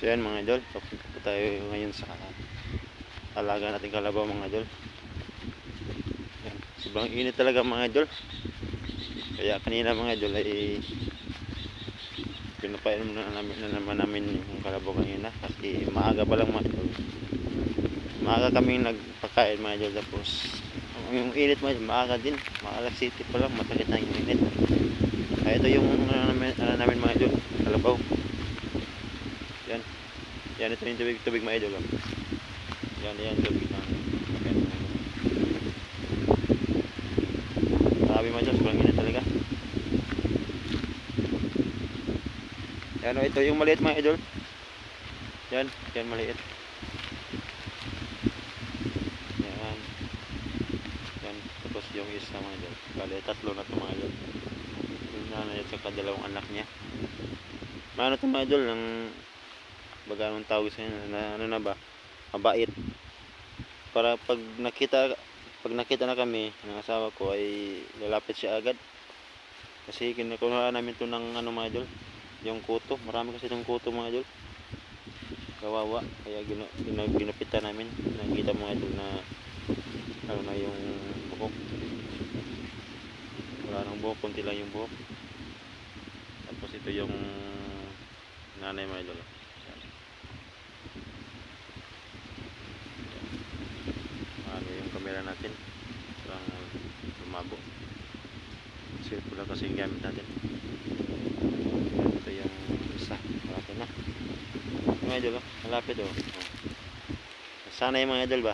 So yan mga idol, papunta po tayo ngayon sa alaga nating kalabaw mga idol. Yan, sobrang init talaga mga idol. Kaya kanina mga idol ay pinapainom na naman namin yung kalabaw kanina. Kasi maaga pa lang mga idol. Maaga kaming nagpakain mga idol. Tapos yung init mga idol, maaga din. Maalas city pa lang, masakit na yung init. Kaya ito yung namin mga idol, kalabaw. Yan. Yan, ito yung tubig mga idol. Yan tubig ng yan. Grabe mga idol, sobrang init talaga. Yan, ito yung maliit mga idol. Yan maliit. Yan. Yan, tapos yung isa mga idol. Bale, tatlo na ito mga idol. Yung nanay at saka dalawang anak niya. Ano ito mga idol, ng baga anong tawag sa inyo, na ano na ba, mabait. Para pag nakita na kami ng asawa ko ay lalapit siya agad. Kasi kinukuha namin ito ng ano mga idol, yung kuto. Marami kasi itong kuto mga idol, kawawa. Kaya ginupitan namin. Nakikita mga idol na ano na yung buhok, wala nang buhok, kunti lang yung buhok. Tapos ito yung nanay mga idol. Ano yung camera natin, parang lumabo. Cellphone lang kasi yung gamit natin. Ito yung isa, malapit na mga idol. Malapit o. Sana yung mga idol ba.